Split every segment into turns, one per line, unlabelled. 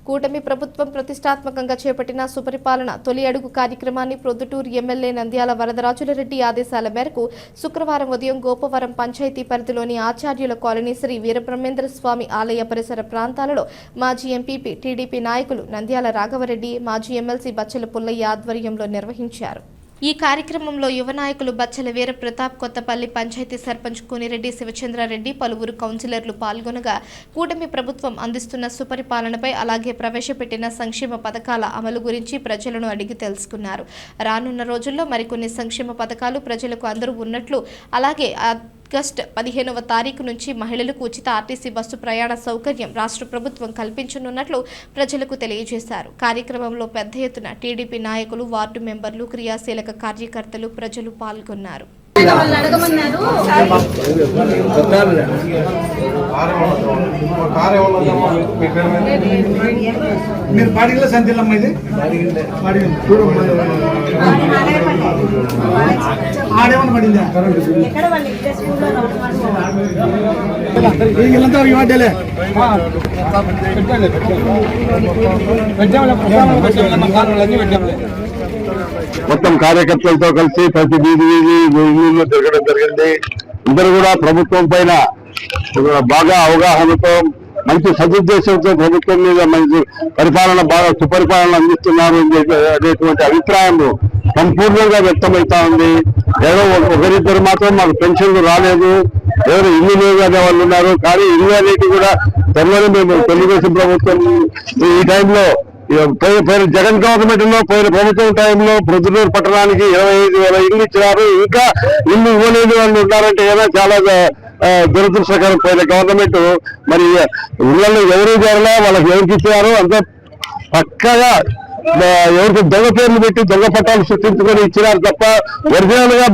కూటమి ప్రభుత్వం ప్రతిష్టాత్మకంగా చేపట్టిన సుపరిపాలన తొలి అడుగు కార్యక్రమాన్ని ప్రొద్దుటూరు ఎమ్మెల్యే నంద్యాల వరదరాజులరెడ్డి ఆదేశాల మేరకు శుక్రవారం ఉదయం గోపవరం పంచాయతీ పరిధిలోని ఆచార్యుల కాలనీ శ్రీ వీరబ్రహ్మేంద్ర స్వామి ఆలయ పరిసర ప్రాంతాలలో మాజీ ఎంపీపీ టీడీపీ నాయకులు నంద్యాల రాఘవరెడ్డి, మాజీ ఎమ్మెల్సీ బచ్చల పుల్లయ్య ఆధ్వర్యంలో నిర్వహించారు. ఈ కార్యక్రమంలో యువ నాయకులు బచ్చల వీర ప్రతాప్, కొత్తపల్లి పంచాయతీ సర్పంచ్ కూనిరెడ్డి శివచంద్రారెడ్డి, పలువురు కౌన్సిలర్లు పాల్గొనగా కూటమి ప్రభుత్వం అందిస్తున్న సుపరిపాలనపై అలాగే ప్రవేశపెట్టిన సంక్షేమ పథకాల అమలు గురించి ప్రజలను అడిగి తెలుసుకున్నారు. రానున్న రోజుల్లో మరికొన్ని సంక్షేమ పథకాలు ప్రజలకు అందరూ ఉన్నట్లు, అలాగే ఆగస్టు 15వ తారీఖు నుంచి మహిళలకు ఉచిత ఆర్టీసీ బస్సు ప్రయాణ సౌకర్యం రాష్ట్ర ప్రభుత్వం కల్పించనున్నట్లు ప్రజలకు తెలియజేశారు. కార్యక్రమంలో పెద్ద ఎత్తున టీడీపీ నాయకులు, వార్డు మెంబర్లు, క్రియాశీలక కార్యకర్తలు, ప్రజలు పాల్గొన్నారు.
మీరు పాడిలో సంతిల్లమ్మ ఇది ఆడేమన్నా పడిందా వీళ్ళంతా ఇవాడలే
మొత్తం కార్యకర్తలతో కలిసి ప్రతి వీధిలో తిరగడం జరిగింది. అందరూ కూడా ప్రభుత్వం పైన బాగా అవగాహనతో, మంచి సదుద్దేశంతో ప్రభుత్వం మీద మంచి పరిపాలన, బాగా సుపరిపాలన అందిస్తున్నారు అనేటువంటి అభిప్రాయం సంపూర్ణంగా వ్యక్తమవుతా ఉంది. ఏదో ఒకరిద్దరు మాత్రం మాకు పెన్షన్లు రాలేదు, ఎవరు ఇల్లు లేదు అనే వాళ్ళు ఉన్నారు. కానీ ఇల్లు అనేది కూడా త్వరలోనే మేము తెలుగుదేశం ప్రభుత్వం ఈ టైంలో పోయిన జగన్ గవర్నమెంట్ లో, పోయిన ప్రభుత్వం టైంలో ప్రొద్దుటూరు పట్టణానికి 25,000 ఇల్లు ఇచ్చినారు. ఇంకా ఇల్లు ఇవ్వలేదు వాళ్ళు ఉన్నారంటే ఏదో చాలా దురదృష్టకరం. పోయిన గవర్నమెంట్ మరి ఇళ్లలో ఎవరు చేరలే, వాళ్ళకి ఎవరికి ఇచ్చినారు అంత పక్కగా ఎవరికి దొంగ పేర్లు పెట్టి దొంగ పట్టాలు సృష్టించుకొని ఇచ్చినారు తప్ప ఒరిజినల్ గా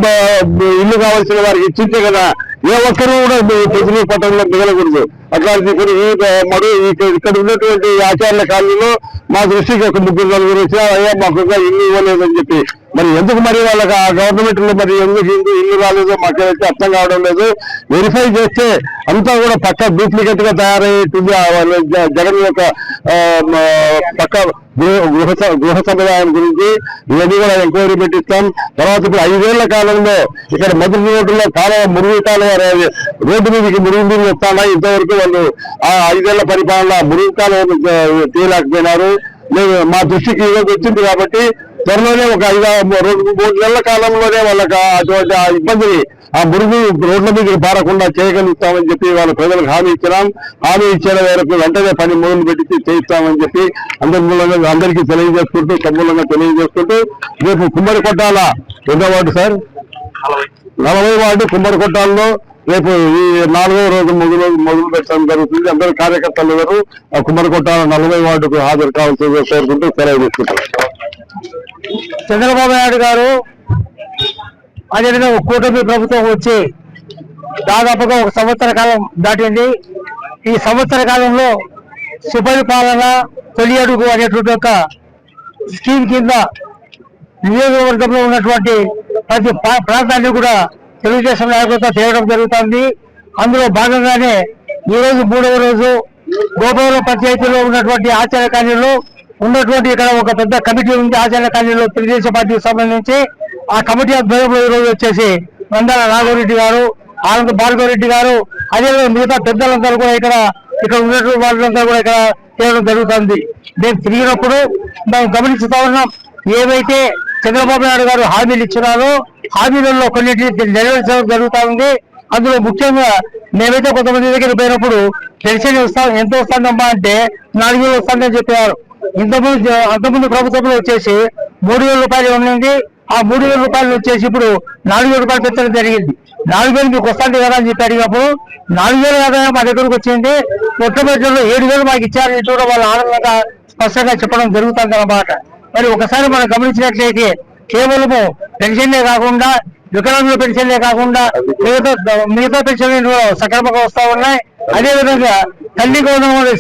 ఇల్లు కావాల్సిన వారికి ఇచ్చింటే కదా ఏ ఒక్కరు కూడా ప్రొద్దుటూరు పట్టణంలో మిగలకూడదు. అట్లాంటి ఇప్పుడు ఇక్కడ ఉన్నటువంటి ఆచార్యుల కాలనీలో మా దృష్టికి ఒక 3-4 వచ్చినా అయ్యా మాకు ఇల్లు ఇవ్వలేదని చెప్పి, మరి ఎందుకు మరి వాళ్ళకి ఆ గవర్నమెంట్ లో మరి ఎందుకు ఇల్లు రాలేదో మాకైతే అర్థం కావడం లేదు. వెరిఫై చేస్తే అంతా కూడా పక్క డూప్లికేట్ గా తయారయ్యేటుంది. జగన్ యొక్క పక్క గృహ సముదాయం గురించి ఇవన్నీ కూడా ఎంక్వైరీ పెట్టిస్తాం. తర్వాత ఇప్పుడు 5 ఏళ్ల కాలంలో ఇక్కడ మొదటి రోడ్డులో కాలువ మురుగు కాలువ రోడ్డు మీదకి మురుగు నీళ్ళు వస్తాడా, ఇంతవరకు వాళ్ళు ఆ 5 ఏళ్ల పరిపాలన మురుగు కాలువను తీయలేకపోయినారు. మా దృష్టికి ఈరోజు వచ్చింది కాబట్టి త్వరలోనే ఒక 2-3 నెలల కాలంలోనే వాళ్ళకి అటువంటి ఆ ఇబ్బందిని, ఆ మురుగు రోడ్ల మీద పారకుండా చేయగలుగుతామని చెప్పి వాళ్ళ ప్రజలకు హామీ ఇచ్చినాం. హామీ ఇచ్చిన మేరకు వెంటనే పని మొదలు పెట్టి చేయిస్తామని చెప్పి అందరికీ తెలియజేసుకుంటూ, సమూలంగా తెలియజేసుకుంటూ, రేపు కుమ్మరికొట్టాల 2వ వార్డు సార్ 40వ వార్డు కుమ్మరికొట్టాలలో రేపు ఈ 4వ రోజు మొదలు పెట్టడం జరుగుతుంది. అందరూ కార్యకర్తలు గారు ఆ కుమ్మరికొట్టాల 40వ వార్డుకు హాజరు కావాల్సిందిగా కోరుకుంటూ సెలవు తీసుకుంటారు.
చంద్రబాబు నాయుడు గారు అదేవిధంగా కూటమి ప్రభుత్వం వచ్చి దాదాపుగా 1 సంవత్సర కాలం దాటింది. ఈ సంవత్సర కాలంలో సుపరిపాలన తొలి అడుగు అనేటువంటి ఒక స్కీమ్ కింద నియోజకవర్గంలో ఉన్నటువంటి ప్రతి ప్రాంతాన్ని కూడా తెలుగుదేశం నాయకులతో చేయడం జరుగుతుంది. అందులో భాగంగానే ఈ రోజు 3వ రోజు గోపవరం పంచాయతీలో ఉన్నటువంటి ఆచార్య కాలనీలో ఉన్నటువంటి ఇక్కడ ఒక పెద్ద కమిటీ ఉంది. ఆచార్య కాలనీలో తెలుగుదేశం పార్టీకి సంబంధించి ఆ కమిటీ ఆధ్వర్యంలో ఈ రోజు వచ్చేసి నంద్యాల రాఘవరెడ్డి గారు, ఆనంద భార్గవరెడ్డి గారు, అదేవిధంగా మిగతా పెద్దలందరూ కూడా ఇక్కడ ఉన్నటువంటి వాళ్ళందరూ కూడా ఇక్కడ చేయడం జరుగుతుంది. మేము తిరిగినప్పుడు మేము గమనిస్తూ ఉన్నాం, ఏవైతే చంద్రబాబు నాయుడు గారు హామీలు ఇచ్చినారో హామీలలో కొన్నింటిని నెరవేర్చడం జరుగుతూ ఉంది. అందులో ముఖ్యంగా మేమైతే కొంతమంది దగ్గర పోయినప్పుడు పెన్షన్ ఎంత వస్తుందమ్మా అంటే 4,000 వస్తుందని చెప్పారు. అంతకుముందు ప్రభుత్వంలో వచ్చేసి 3,000 రూపాయలు ఉండింది. ఆ 3,000 రూపాయలు వచ్చేసి ఇప్పుడు 4,000 రూపాయలు పెంచడం జరిగింది. 4,000 మీకు వస్తుంది కదా అని చెప్పి అడిగినప్పుడు 4,000 కదా మా దగ్గరకు వచ్చింది, మొట్టమొదటిలో 7,000 మాకు ఇచ్చారని కూడా వాళ్ళు ఆనందంగా స్పష్టంగా చెప్పడం జరుగుతుంది అన్నమాట. మరి ఒకసారి మనం గమనించినట్లయితే కేవలము పెన్షన్లే కాకుండా, వికలాంగుల పెన్షన్లే కాకుండా మిగతా పెన్షన్లు సక్రమంగా వస్తూ ఉన్నాయి. అదేవిధంగా తల్లి గౌరవం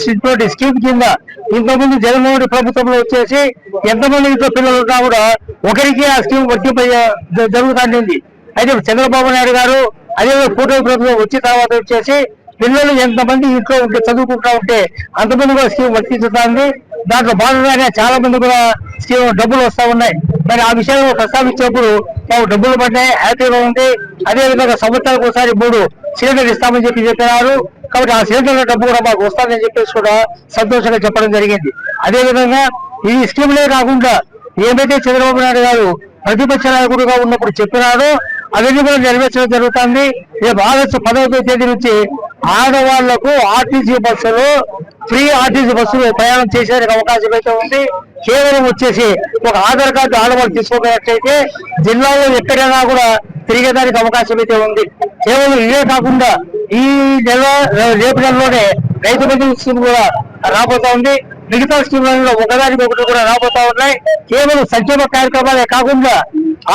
స్కీమ్ కింద ఇంతకుముందు జగన్మోహన్ ప్రభుత్వంలో వచ్చేసి ఎంతమంది ఇంట్లో పిల్లలు ఉన్నా కూడా ఒకరికి ఆ స్కీమ్ వర్తింపయ్యే జరుగుతుంది. అయితే చంద్రబాబు నాయుడు గారు అదేవిధంగా కూటమి ప్రభుత్వం వచ్చిన తర్వాత వచ్చేసి పిల్లలు ఎంతమంది ఇంట్లో ఉంటే చదువుకుంటా ఉంటే అంతమంది కూడా స్కీమ్ వర్తిస్తుంది. దాంట్లో భాగంగానే చాలా మంది కూడా స్కీమ్ డబ్బులు వస్తా ఉన్నాయి. మరి ఆ విషయంలో ప్రస్తావించినప్పుడు మాకు డబ్బులు పడ్డాయి, హ్యాపీగా ఉంది. అదేవిధంగా సంవత్సరానికి ఒకసారి 3 సిలిండర్లు ఇస్తామని చెప్పినారు. కాబట్టి ఆ సిలిండర్ల డబ్బు కూడా మాకు వస్తుందని చెప్పేసి కూడా సంతోషంగా చెప్పడం జరిగింది. అదేవిధంగా ఈ స్కీమ్లే కాకుండా ఏమైతే చంద్రబాబు నాయుడు గారు ప్రతిపక్ష నాయకుడిగా ఉన్నప్పుడు చెప్పినారో అవన్నీ కూడా నెరవేర్చడం జరుగుతుంది. రేపు ఆగస్టు 10వ తేదీ నుంచి ఆడవాళ్లకు ఆర్టీసీ బస్సులు ఫ్రీ ఆర్టీసీ బస్సులు ప్రయాణం చేసేందుకు అవకాశం అయితే ఉంది. కేవలం వచ్చేసి ఒక ఆధార్ కార్డు ఆడవాళ్ళు తీసుకోగలిగినట్లయితే జిల్లాలో ఎక్కడైనా కూడా తిరిగేదానికి అవకాశం అయితే ఉంది. కేవలం ఇవే కాకుండా ఈ నెల రేపు నెలలోనే రైతు బంధు స్కీమ్ కూడా రాబోతా ఉంది. మిగతా స్కీమ్లలో ఒకదానికి ఒకటి కూడా రాబోతా ఉన్నాయి. కేవలం సంక్షేమ కార్యక్రమాలే కాకుండా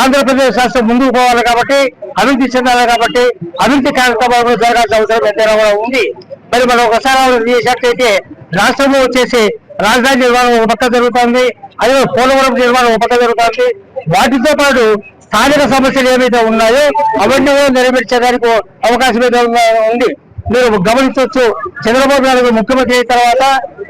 ఆంధ్రప్రదేశ్ రాష్ట్రం ముందుకు పోవాలి కాబట్టి, అభివృద్ధి చెందాలి కాబట్టి అభివృద్ధి కార్యక్రమాలు జరగాల్సిన అవసరం ఎంతైనా కూడా ఉంది. మరి మనం ఒకసారి చేసినట్లయితే రాష్ట్రంలో వచ్చేసి రాజధాని నిర్మాణం ఒక పక్క జరుగుతుంది, అదే పోలవరం నిర్మాణం ఒక పక్క జరుగుతుంది. వాటితో పాటు స్థానిక సమస్యలు ఏవైతే ఉన్నాయో అవన్నీ కూడా నెరవేర్చేదానికి అవకాశం అయితే ఉంది. మీరు గమనించవచ్చు, చంద్రబాబు నాయుడు ముఖ్యమంత్రి అయిన తర్వాత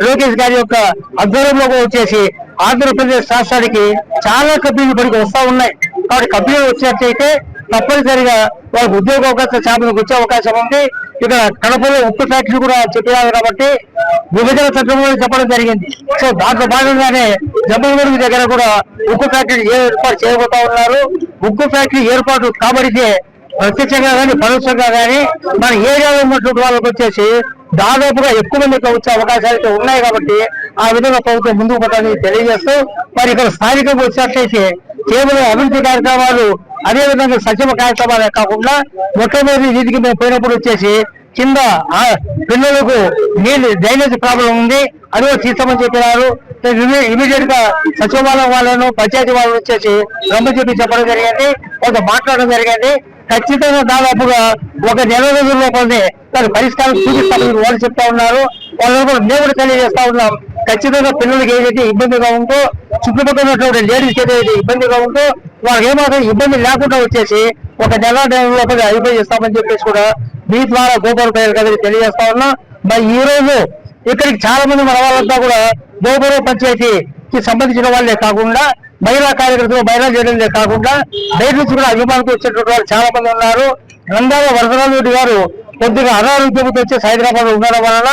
లోకేష్ గారి యొక్క ఆధ్వర్యంలో వచ్చేసి ఆంధ్రప్రదేశ్ రాష్ట్రానికి చాలా కంపెనీలు పనికి వస్తా ఉన్నాయి. కాబట్టి కంపెనీలు వచ్చినట్లయితే తప్పనిసరిగా వాళ్ళకి ఉద్యోగ అవకాశం చేపలకు వచ్చే అవకాశం ఉంది. ఇక్కడ కడపలో ఉక్కు ఫ్యాక్టరీ కూడా చెప్పినారు కాబట్టి విభజన చట్టంలో చెప్పడం జరిగింది. సో దాంట్లో భాగంగానే జమ్మలమడుగు దగ్గర కూడా ఉక్కు ఫ్యాక్టరీ ఏర్పాటు చేయబోతా ఉన్నారు. ఉక్కు ఫ్యాక్టరీ ఏర్పాటు కాబడితే ప్రత్యక్షంగా కానీ పరోక్షంగా కానీ మన ఏరియాలో ఉన్నటువంటి వాళ్ళకి వచ్చేసి దాదాపుగా ఎక్కువ మందికి వచ్చే అవకాశాలు అయితే ఉన్నాయి. కాబట్టి ఆ విధంగా ప్రభుత్వం ముందుకు పోతానికి తెలియజేస్తూ మరి ఇక్కడ స్థానికంగా వచ్చినట్లయితే కేవలం అభివృద్ధి కార్యక్రమాలు అదేవిధంగా సంక్షేమ కార్యక్రమాలే కాకుండా మొట్టమొదటి వీధికి మేము పోయినప్పుడు వచ్చేసి కింద పిల్లలకు నీళ్ళు డ్రైనేజ్ ప్రాబ్లం ఉంది, అది కూడా తీస్తామని చెప్పినారు. ఇమీడియట్ గా సచివాలయం వాళ్ళను పంచాయతీ వాళ్ళని వచ్చేసి రమ్మని చెప్పడం జరిగింది, కొంత మాట్లాడడం జరిగింది. ఖచ్చితంగా దాదాపుగా ఒక నెల రోజుల్లో కొన్ని దాని పరిష్కారం చూపిస్తామని వాళ్ళు చెప్తా ఉన్నారు. వాళ్ళని కూడా మేము కూడా తెలియజేస్తా ఉన్నాం. ఖచ్చితంగా పిల్లలకి ఏదైతే ఇబ్బందిగా ఉందో, చుట్టుపక్కల ఉన్నటువంటి లేడీస్కి ఏదైతే ఇబ్బందిగా ఉందో వాళ్ళకి ఏమాత్రం ఇబ్బంది లేకుండా వచ్చేసి ఒక నెల లోపల అయిపోయి చేస్తామని చెప్పేసి కూడా మీ ద్వారా గోపాల గారికి తెలియజేస్తా ఉన్నాం. మరి ఈ రోజు ఇక్కడికి చాలా మంది మన వాళ్ళంతా కూడా గోపురం పంచాయతీకి సంబంధించిన వాళ్ళే కాకుండా మహిళా కార్యకర్తలు, మహిళా లీడర్లే కాకుండా బయట నుంచి కూడా అభిమానులకు వచ్చేటువంటి వాళ్ళు చాలా మంది ఉన్నారు. నంద్యాల వరదరాజరెడ్డి గారు కొద్దిగా అనారోగ్యంతో వచ్చి హైదరాబాద్ ఉండడం వలన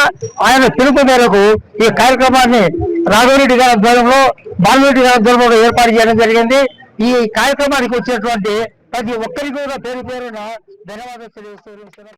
ఆయన పిలుపు మేరకు ఈ కార్యక్రమాన్ని రాఘవరెడ్డి గారి ఆధ్వర్యంలో, బాలరెడ్డి గారి ఆధ్వర్యంలో ఏర్పాటు చేయడం జరిగింది. ఈ కార్యక్రమానికి వచ్చేటువంటి ప్రతి ఒక్కరికి కూడా పేరు పేరున ధన్యవాదాలు తెలియజేస్తున్నారు.